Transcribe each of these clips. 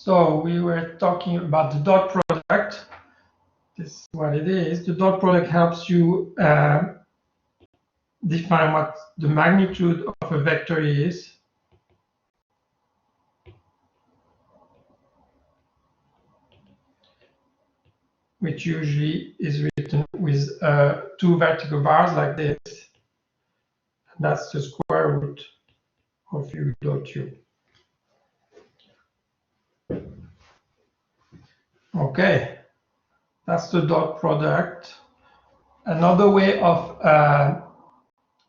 So we were talking about the dot product. This is what it is. The dot product helps you define what the magnitude of a vector is. Which usually is written with two vertical bars like this. That's the square root of u dot u. Okay, that's the dot product. Another way of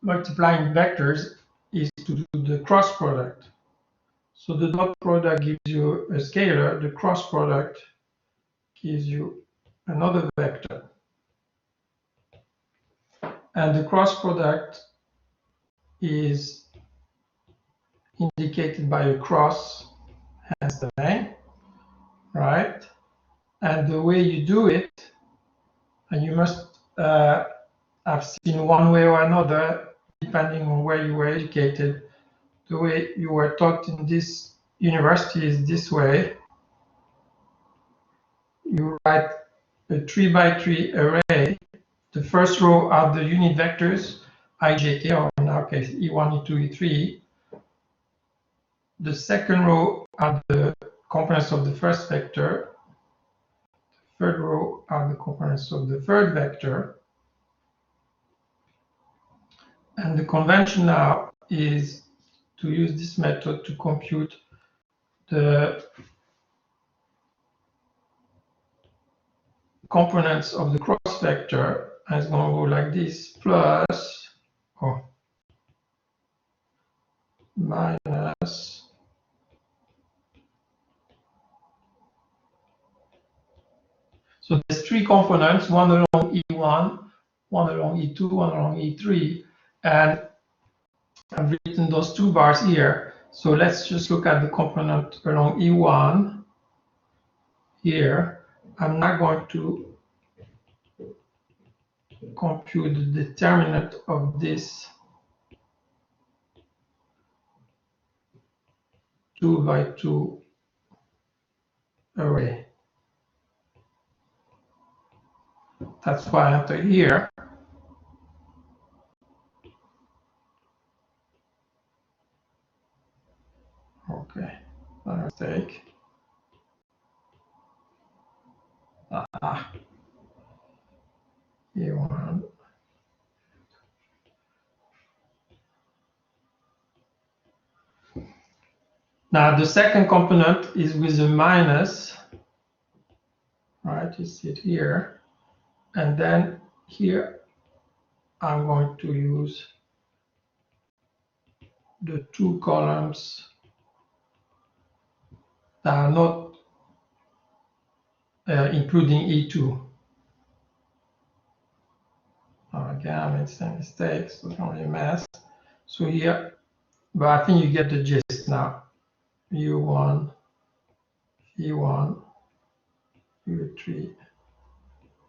multiplying vectors is to do the cross product. So the dot product gives you a scalar, the cross product gives you another vector. And the cross product is indicated by a cross, hence the name, right? And the way you do it, and you must have seen one way or another, depending on where you were educated, the way you were taught in this university is this way. You write a 3 by 3 array. The first row are the unit vectors, ijk, or in our case, e1, e2, e3. The second row are the components of the first vector. The third row are the components of the third vector. And the convention now is to use this method to compute the components of the cross vector. And it's going to go like this, plus, or minus, so there's three components, one along E1, one along E2, one along E3, and I've written those two bars here. So let's just look at the component along E1 here. I'm not going to compute the determinant of this 2 by 2 array. That's why I enter here. Okay, no mistake. E1. Now the second component is with a minus, right? You see it here. And then here, I'm going to use the two columns that are not including E2. Again, I made some mistakes, so it's only a mess. So here, but I think you get the gist now. U1, E1, U3,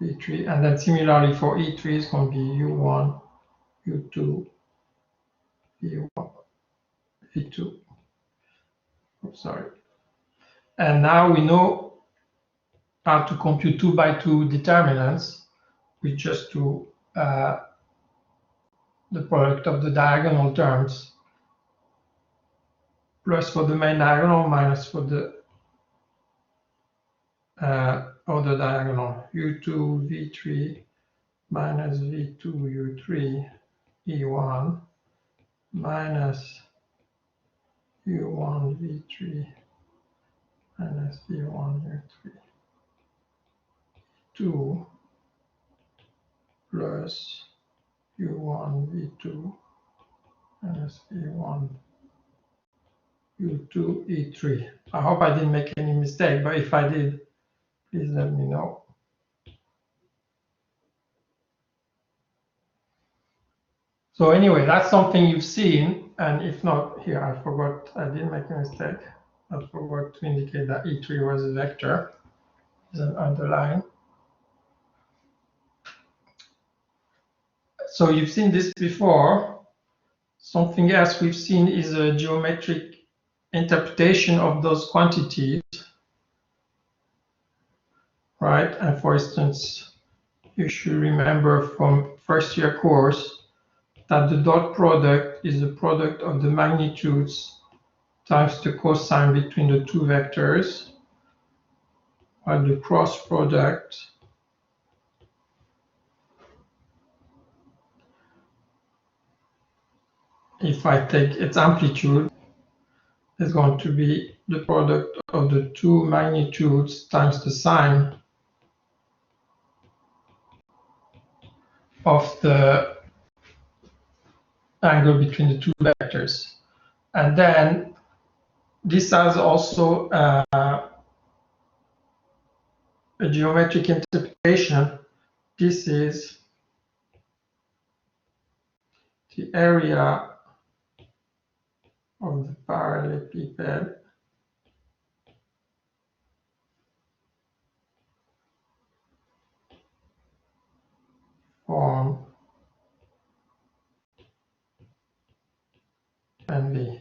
E3, and then similarly for E3, it's going to be U1, U2, E1, E2. Oh, sorry. And now we know how to compute 2 by 2 determinants with just to the product of the diagonal terms, plus for the main diagonal, minus for the other diagonal, U2, V3, minus V2, U3, E1, minus U1, V3, minus V1, U3, 2, plus U1, V2, minus V1, U2, E3. I hope I didn't make any mistake, but if I did, please let me know. So anyway, that's something you've seen, and if not, here I forgot, I didn't make a mistake. I forgot to indicate that E3 was a vector. It's an underline. So you've seen this before. Something else we've seen is a geometric interpretation of those quantities. right? And for instance, you should remember from first year course that the dot product is the product of the magnitudes times the cosine between the two vectors, while the cross product if I take its amplitude, is going to be the product of the two magnitudes times the sine of the angle between the two vectors. And then this has also a geometric interpretation. This is the area of the parallelepiped form and V.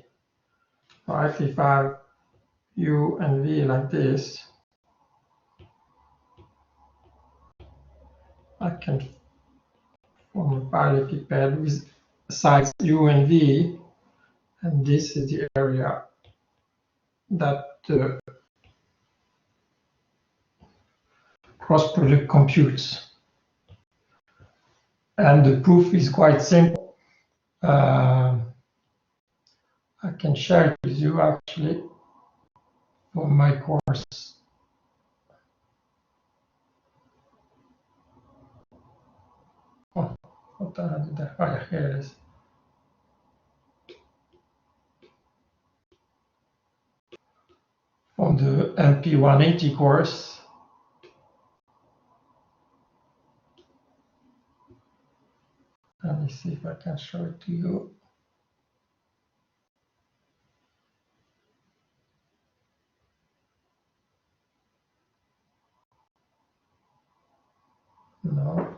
Right? If I have U and V like this, I can form a parallelepiped with sides U and V, and this is the area that the cross product computes. And the proof is quite simple. I can share it with you actually for my course. Oh, what the hell did I? Oh, yeah, here it is. From the LP 180 course. Let me see if I can show it to you. No.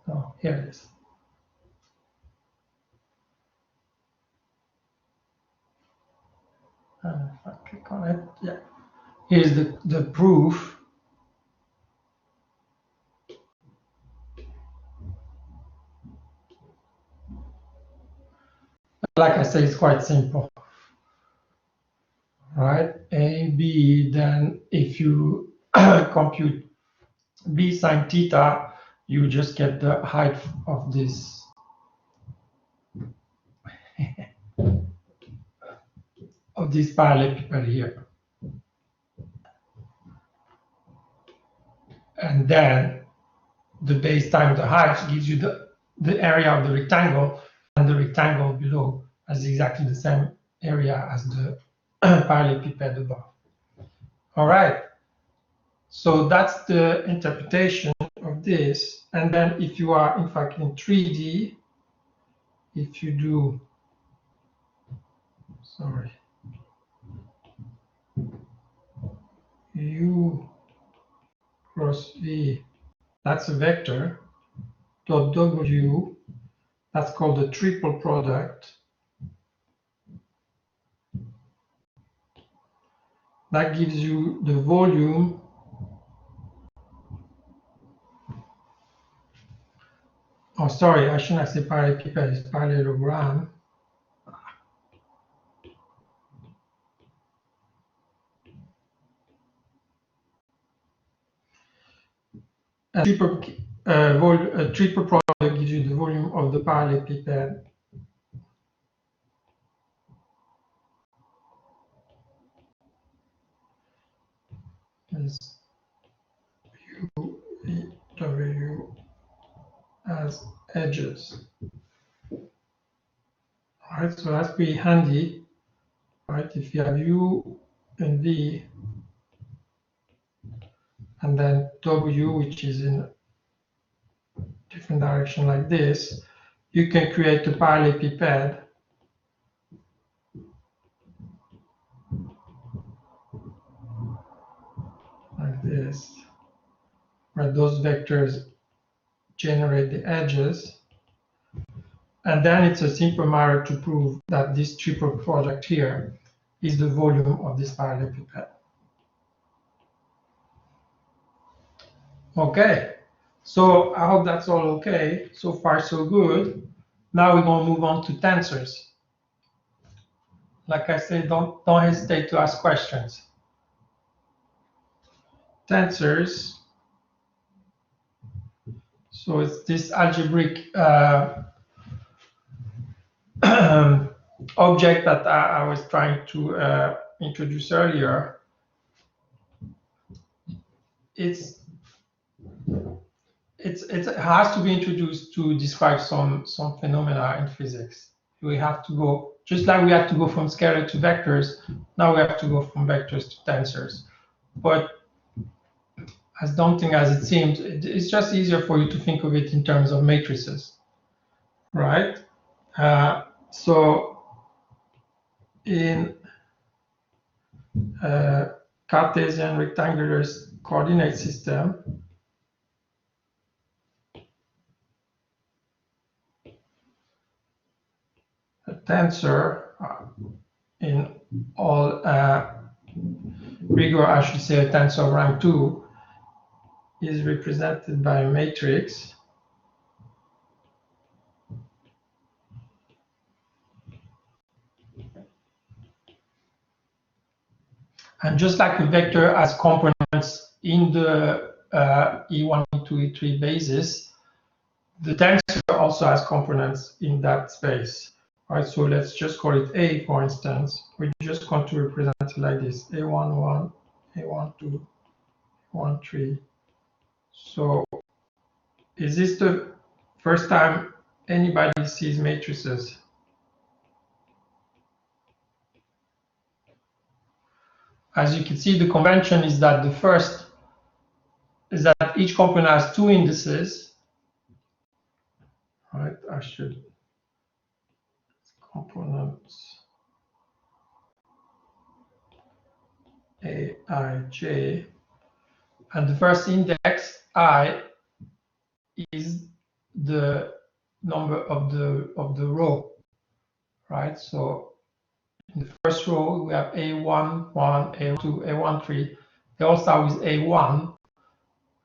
Oh, here it is. And if I click on it, yeah. Here's the proof. Like I say, it's quite simple. Right? A, B, then if you compute B sine theta, you just get the height of this parallelepiped here. And then the base times the height gives you the area of the rectangle, and the rectangle below has exactly the same area as the parallelepiped above. All right. So that's the interpretation of this. And then if you are in fact in 3D, if you do, sorry, U cross V, that's a vector, dot W, that's called the triple product. That gives you the volume oh, sorry, I shouldn't say parallelepiped, it's parallelogram. A triple product gives you the volume of the parallelepiped. Is U, V, W as edges. All right, so that's pretty handy, right? If you have U and V, and then W, which is in a different direction like this, you can create a parallelepiped like this, where those vectors generate the edges. And then it's a simple matter to prove that this triple product here is the volume of this parallelepiped. Okay, so I hope that's all okay. So far, so good. Now we're going to move on to tensors. Like I said, don't hesitate to ask questions. Tensors. So it's this algebraic object that I was trying to introduce earlier. It has to be introduced to describe some phenomena in physics. We have to go, just like we have to go from scalar to vectors, now we have to go from vectors to tensors. But as daunting as it seems, it's just easier for you to think of it in terms of matrices, right? So in Cartesian rectangular coordinate system, a tensor in all rigor, I should say a tensor of rank 2, is represented by a matrix and just like a vector has components in the E1, E2, E3 basis, the tensor also has components in that space. All right, so let's just call it A, for instance. We just want to represent it like this: A11, A12, A13. So is this the first time anybody sees matrices? As you can see, the convention is that each component has two indices. Right, I should components A, I, J, and the first index I is the number of the row, right? So in the first row we have A1, 1, A2, A1, 3. They all start with A1.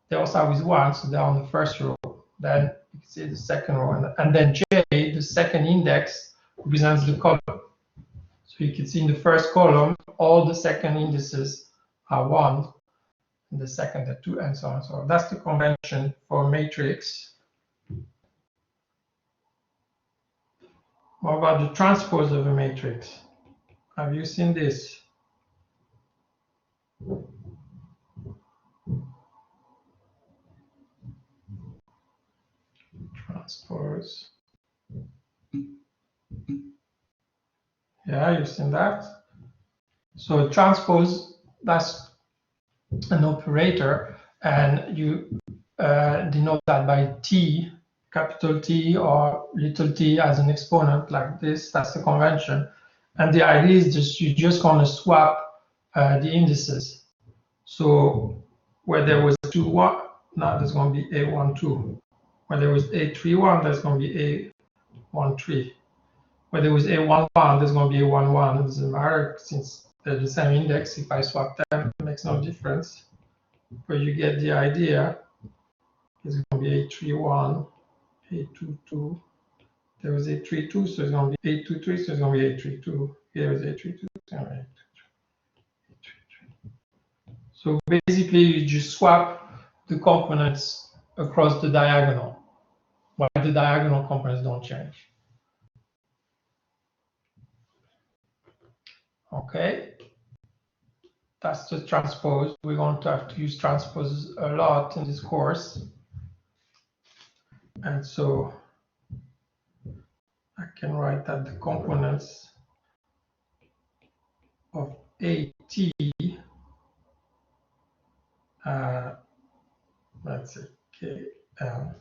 They all start with 1, so they're on the first row. Then you can see the second row, and then J, the second index, represents the column. So you can see in the first column, all the second indices are 1, in the second are 2, and so on. So that's the convention for a matrix. What about the transpose of a matrix? Have you seen this? Transpose. Yeah, you've seen that. So transpose, that's an operator, and you denote that by T, capital T or little t as an exponent like this. That's the convention. And the idea is just you're just going to swap the indices. So where there was 2, 1, now there's going to be A1, 2. Where there was A3, 1, there's going to be A1, 3. Where there was A1, 1, there's going to be A1, 1. It doesn't matter since they're the same index. If I swap them, it makes no difference. But you get the idea. It's going to be A3, 1, A2, 2. There was A3, 2, so it's going to be A2, 3, so it's going to be A3, 2. Here is A3, 2, it's going to be A3, 3. So basically, you just swap the components across the diagonal, while the diagonal components don't change. Okay, that's the transpose. We're going to have to use transpose a lot in this course. And so I can write that the components of AT, let's say KL,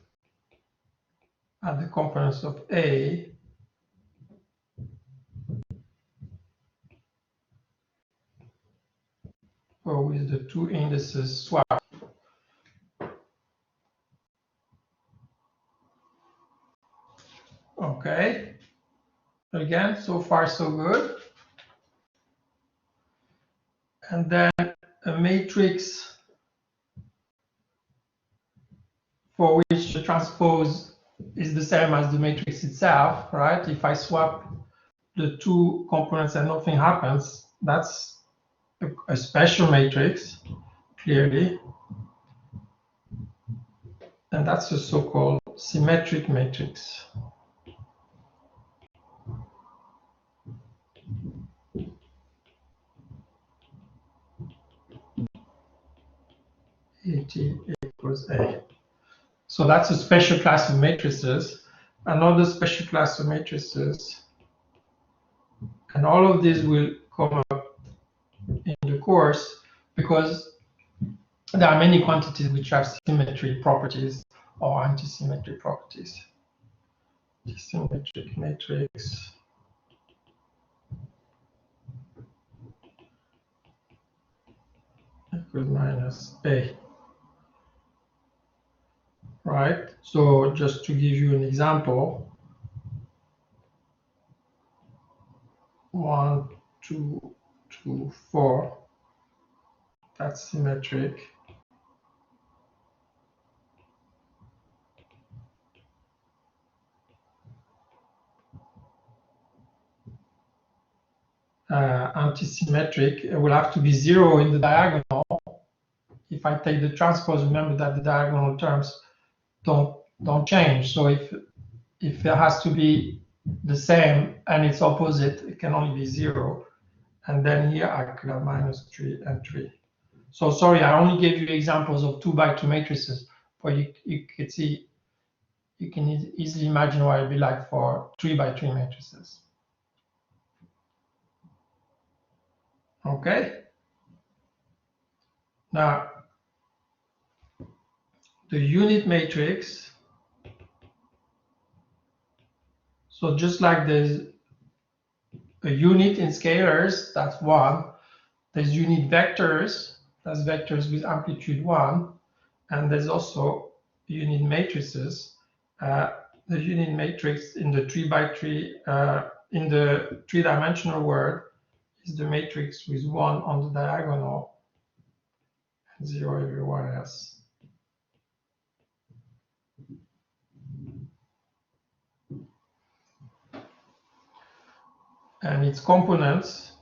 are the components of A or with the two indices swapped. Okay, again, so far so good. And then a matrix for which the transpose is the same as the matrix itself, right? If I swap the two components and nothing happens, that's a special matrix, clearly. And that's a so-called symmetric matrix. AT equals A. So that's a special class of matrices. Another special class of matrices, and all of these will come up in the course because there are many quantities which have symmetry properties or antisymmetry properties. Symmetric matrix equals minus A. Right? So just to give you an example, 1, 2, 2, 4, that's symmetric. Antisymmetric, it will have to be 0 in the diagonal. If I take the transpose, remember that the diagonal terms don't change. So if it has to be the same and its opposite, it can only be 0. And then here I could have minus 3 and 3. So sorry, I only gave you examples of 2 by 2 matrices, but you can see, you can easily imagine what it'd be like for 3 by 3 matrices. Okay. Now, the unit matrix. So just like there's a unit in scalars, that's 1. There's unit vectors, that's vectors with amplitude 1. And there's also unit matrices. The unit matrix in the 3 by 3, in the 3-dimensional world, is the matrix with 1 on the diagonal and 0 everywhere else. And its components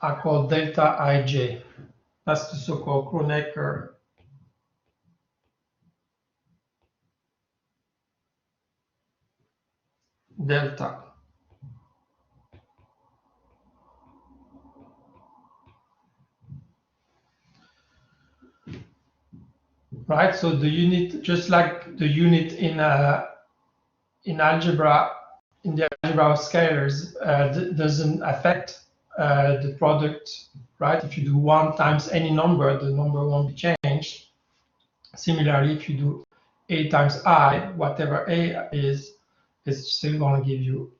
are called delta ij. That's the so-called Kronecker delta. Right, so the unit, just like the unit in algebra, in the algebra of scalars, doesn't affect the product, right? If you do 1 times any number, the number won't be changed. Similarly, if you do A times I, whatever A is still going to give you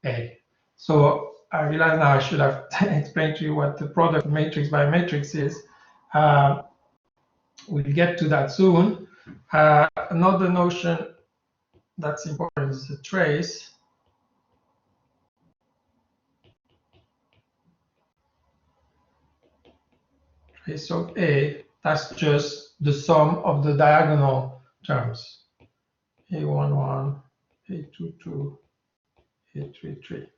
A. So I realize now I should have explained to you what the product matrix by matrix is. We'll get to that soon. Another notion that's important is the trace. Trace of A, that's just the sum of the diagonal terms. A11, A22, A33.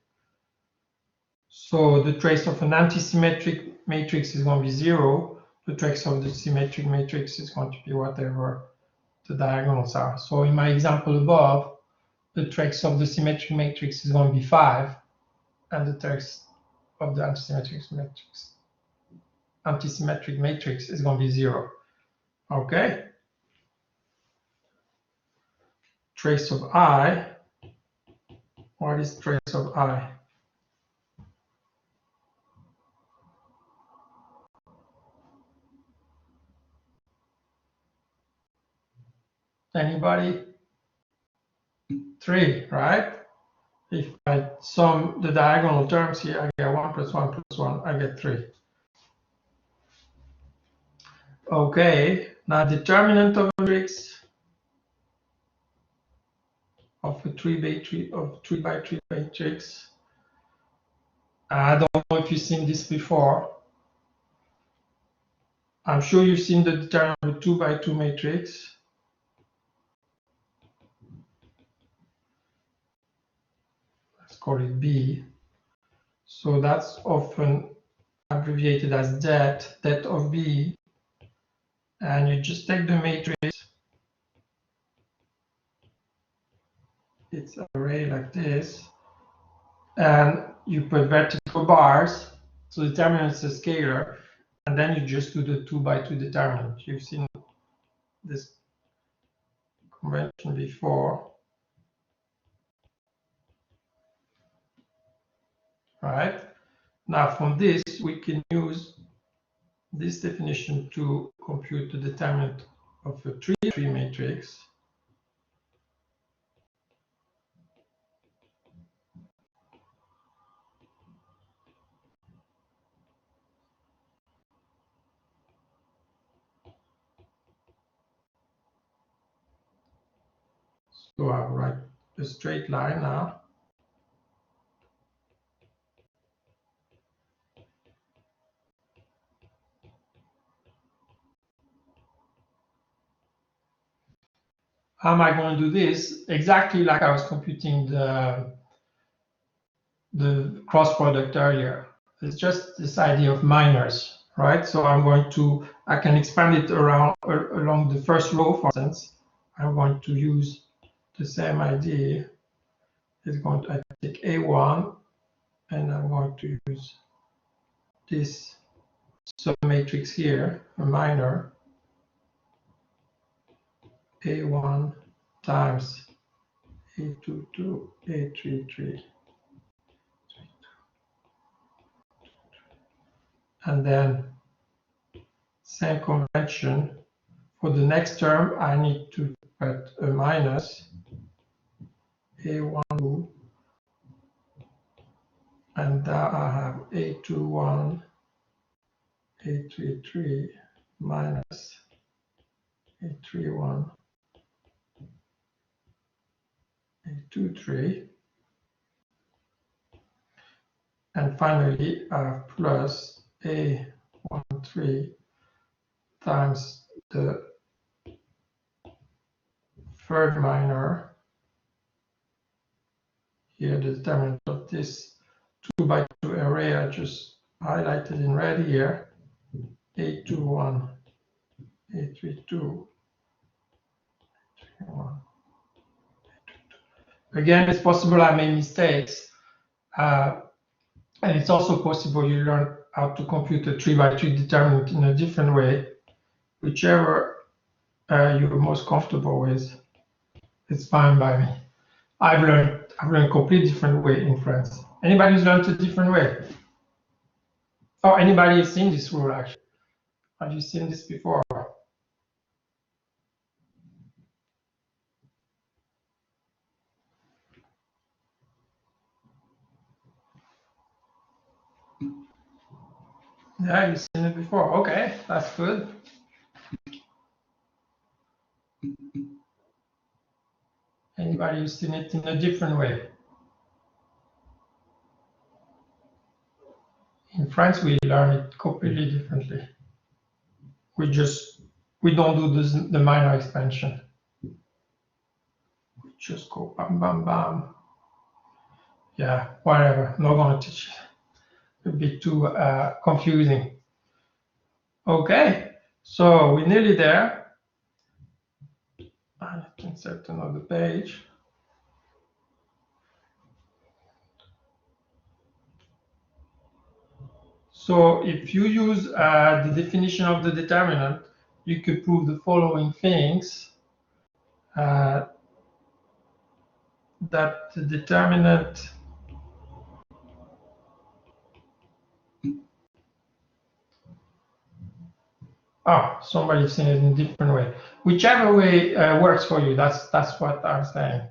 So the trace of an antisymmetric matrix is going to be 0. The trace of the symmetric matrix is going to be whatever the diagonals are. So in my example above, the trace of the symmetric matrix is going to be 5, and the trace of the antisymmetric matrix is going to be 0. Okay? Trace of I. What is trace of I? Anybody? 3, right? If I sum the diagonal terms here, I get 1 plus 1 plus 1, I get 3. Okay, now determinant of a matrix of a 3 by 3 matrix. I don't know if you've seen this before. I'm sure you've seen the determinant of a 2 by 2 matrix. Let's call it B. So that's often abbreviated as det of B. And you just take the matrix. It's an array like this. And you put vertical bars. So the determinant is a scalar. And then you just do the 2 by 2 determinant. You've seen this convention before. All right. Now from this, we can use this definition to compute the determinant of a 3-3 matrix. So I'll write a straight line now. How am I going to do this? Exactly like I was computing the cross product earlier. It's just this idea of minors, right? So I can expand it along the first row, for instance. I'm going to use the same idea. I take A1, and I'm going to use this submatrix here, a minor, A1 times A22, A33. And then same convention. For the next term, I need to put a minus A12, and now I have A21, A33 minus A31, A23. And finally, I have plus A13 times the third minor, here the determinant of this 2 by 2 array I just highlighted in red here, A21, A32, A31. Again, it's possible I made mistakes, and it's also possible you learn how to compute a 3 by 3 determinant in a different way, whichever you're most comfortable with. It's fine by me. I've learned a completely different way in France. Anybody who's learned a different way? Or anybody who's seen this rule actually? Have you seen this before? Yeah, you've seen it before. Okay, that's good. Anybody who's seen it in a different way? In France, we learn it completely differently. We don't do the minor expansion. We just go bam, bam, bam. Yeah, whatever. I'm not going to teach it. A bit too confusing. Okay, so we're nearly there. I can insert another page. So if you use the definition of the determinant, you could prove the following things. That the determinant somebody's seen it in a different way. Whichever way works for you, that's what I'm saying.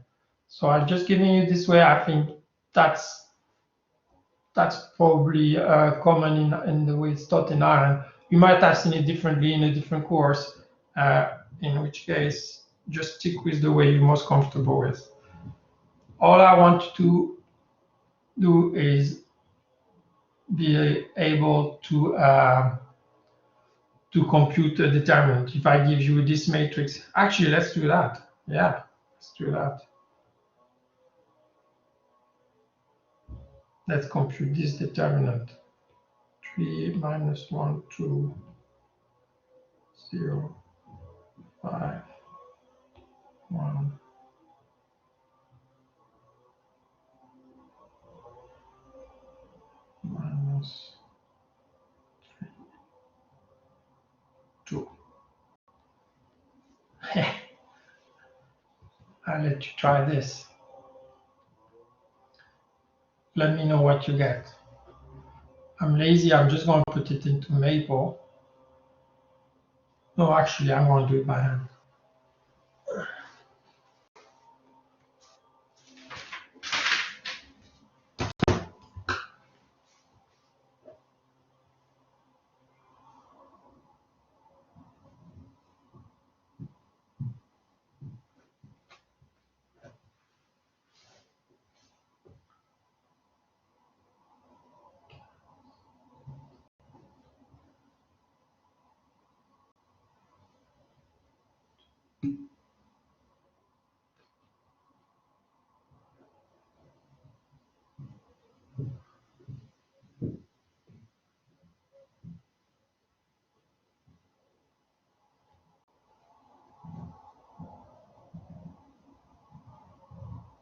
So I'm just giving you this way. I think that's probably common in the way it's taught in Ireland. You might have seen it differently in a different course, in which case just stick with the way you're most comfortable with. all I want to do is be able to compute a determinant. If I give you this matrix, actually, let's do that. Yeah, let's do that. Let's compute this determinant. 3 minus 1, 2, 0, 5, 1. Minus 2. I'll let you try this. Let me know what you get. I'm lazy, I'm just going to put it into Maple. No, actually, I'm going to do it by hand.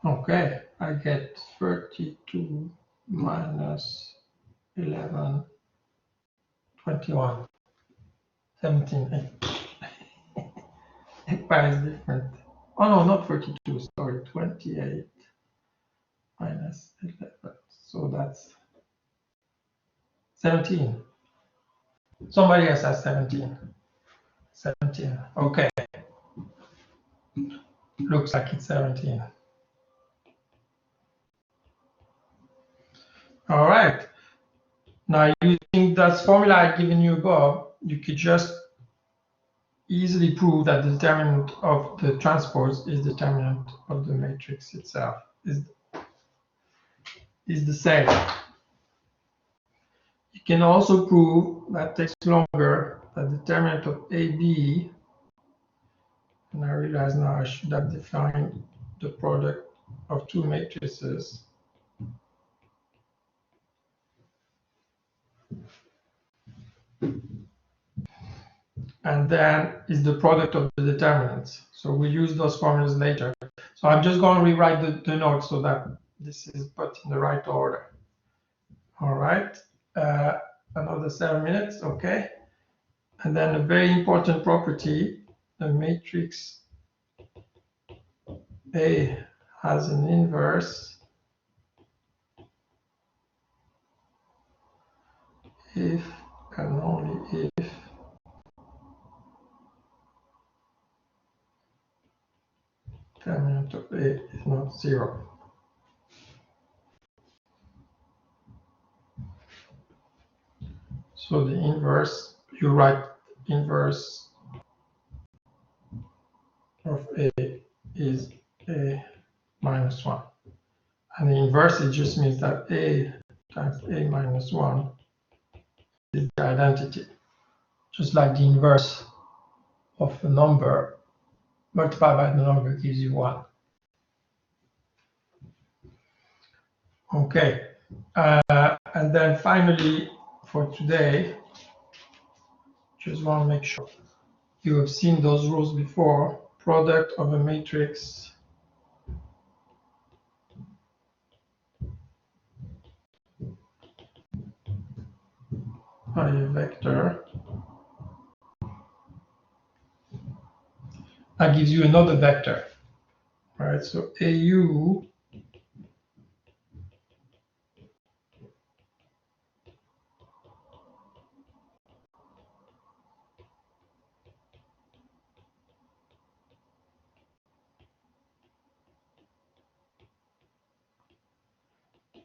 Okay, I get 32 minus 11, 21, 17. Pi is different. Oh no, not 32, sorry, 28 minus 11. So that's 17. Somebody else has 17. 17. Okay. Looks like it's 17. All right. Now, using that formula I've given you above, you could just easily prove that the determinant of the transpose is determinant of the matrix itself, is the same. You can also prove, that takes longer, that the determinant of AB, and I realize now I should have defined the product of two matrices. And then is the product of the determinants. So we use those formulas later. So I'm just going to rewrite the notes so that this is put in the right order. All right, another 7 minutes, okay. And then a very important property, the matrix A has an inverse if and only if determinant of A is not 0. So the inverse, you write inverse of A is A minus 1. And the inverse, it just means that A times A minus 1 is the identity. Just like the inverse of a number multiplied by the number gives you 1. Okay, and then finally for today, just want to make sure you have seen those rules before. Product of a matrix by a vector that gives you another vector. All right, so AU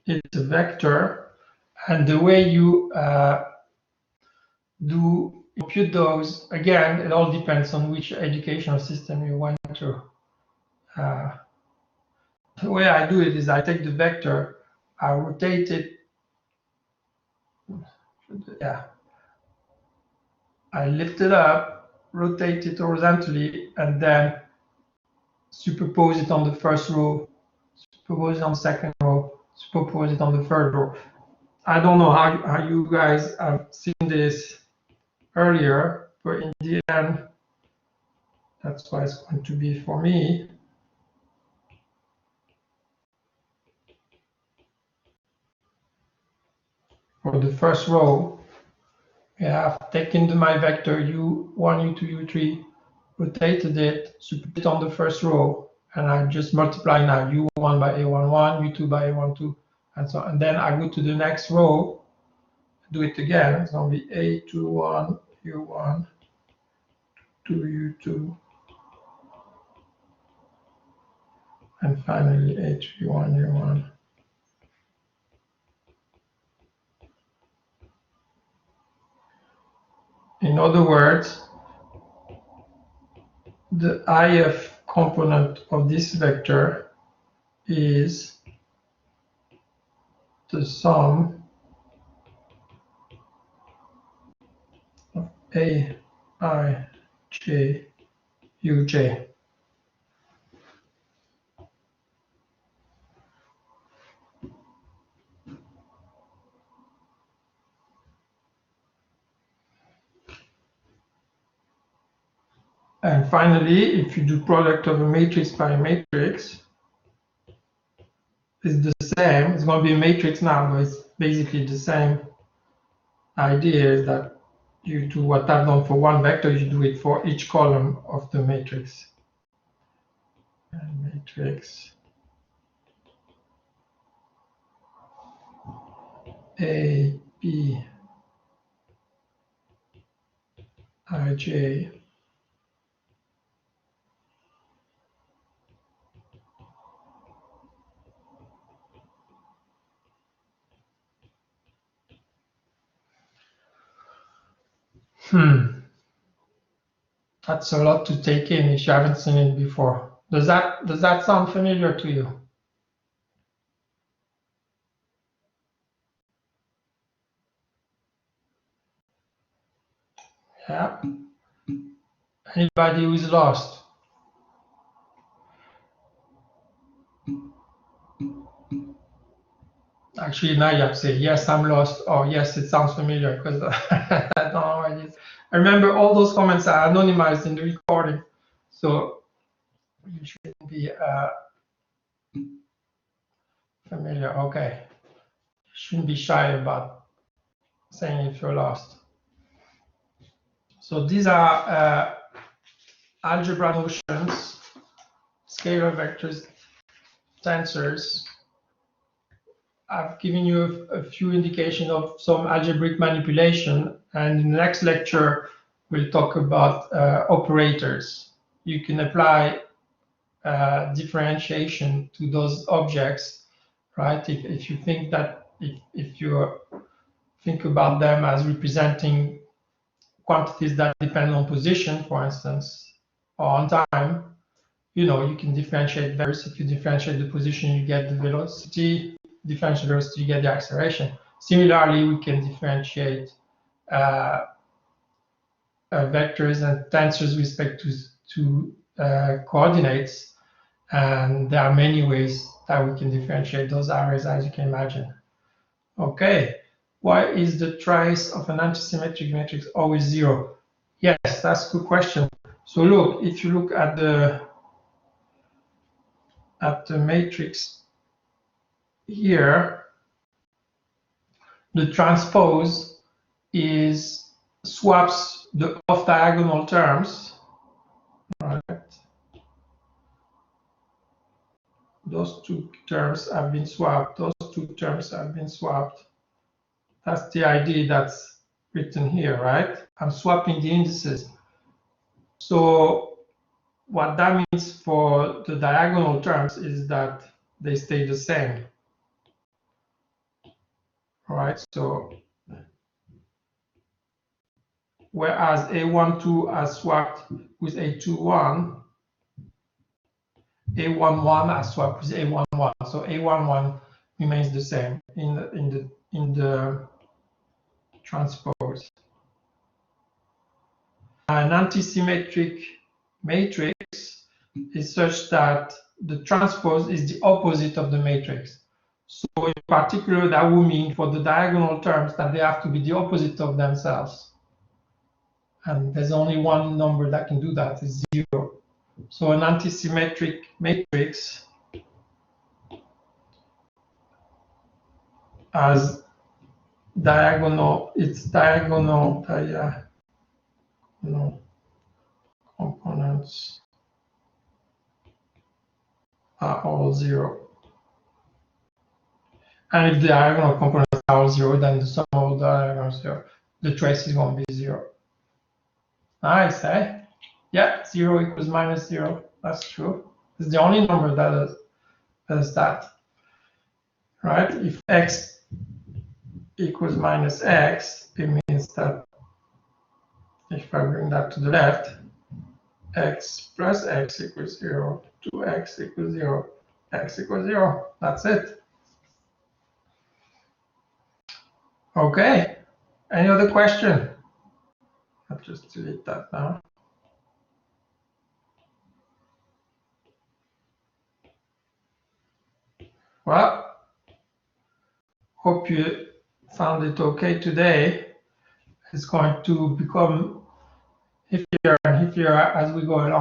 is a vector, and the way you do compute those, again, it all depends on which educational system you went to. the way I do it is I take the vector, I rotate it, yeah, I lift it up, rotate it horizontally, and then superpose it on the first row, superpose it on the second row, superpose it on the third row. I don't know how you guys have seen this earlier, but in the end, that's what it's going to be for me. For the first row, I have taken my vector u1, u2, u3, rotated it, superposed it on the first row, and I just multiply now u1 by a11, u2 by a12, and so on. And then I go to the next row, do it again. It's going to be a21, u1, 2, u2, and finally a31, u1. In other words, the if component of this vector is the sum of a, I, j, uj. And finally, if you do product of a matrix by a matrix, it's the same. It's going to be a matrix now, but it's basically the same idea, is that you do what I've done for one vector, you do it for each column of the matrix. And matrix A, B, I, J. That's a lot to take in if you haven't seen it before. Does that sound familiar to you? Yeah. Anybody who is lost? Actually, now you have to say, yes, I'm lost, or yes, it sounds familiar, because I don't know what it is. I remember all those comments are anonymized in the recording, so you shouldn't be familiar. Okay. You shouldn't be shy about saying if you're lost. So these are algebra notions, scalar vectors, tensors. I've given you a few indications of some algebraic manipulation, and in the next lecture, we'll talk about operators. You can apply differentiation to those objects, right? If you think that, if you think about them as representing quantities that depend on position, for instance, or on time, you can differentiate vectors. If you differentiate the position, you get the velocity. Differentiate the velocity, you get the acceleration. Similarly, we can differentiate vectors and tensors with respect to coordinates. And there are many ways that we can differentiate those arrays, as you can imagine. Okay, why is the trace of an antisymmetric matrix always 0? Yes, that's a good question. So look, if you look at the matrix here, the transpose swaps the off-diagonal terms. Right. Those two terms have been swapped. Those two terms have been swapped. That's the idea that's written here, right? I'm swapping the indices. So what that means for the diagonal terms is that they stay the same. All right, so whereas A12 has swapped with A21, A11 are swapped with A11, so A11 remains the same in the transpose. An antisymmetric matrix is such that the transpose is the opposite of the matrix. So in particular, that will mean for the diagonal terms that they have to be the opposite of themselves. And there's only one number that can do that, is 0. So an antisymmetric matrix has diagonal components are all 0. And if the diagonal components are all 0, then the sum of the diagonals 0. The trace is going to be 0. Nice, eh? Yeah, 0 equals minus 0. That's true. It's the only number that does that. Right? If x equals minus x, it means that if I bring that to the left, x plus x equals 0, 2x equals 0, x equals 0. That's it. Okay. Any other question? I'll just delete that now. Well, hope you found it okay today. It's going to become iffier and iffier as we go along.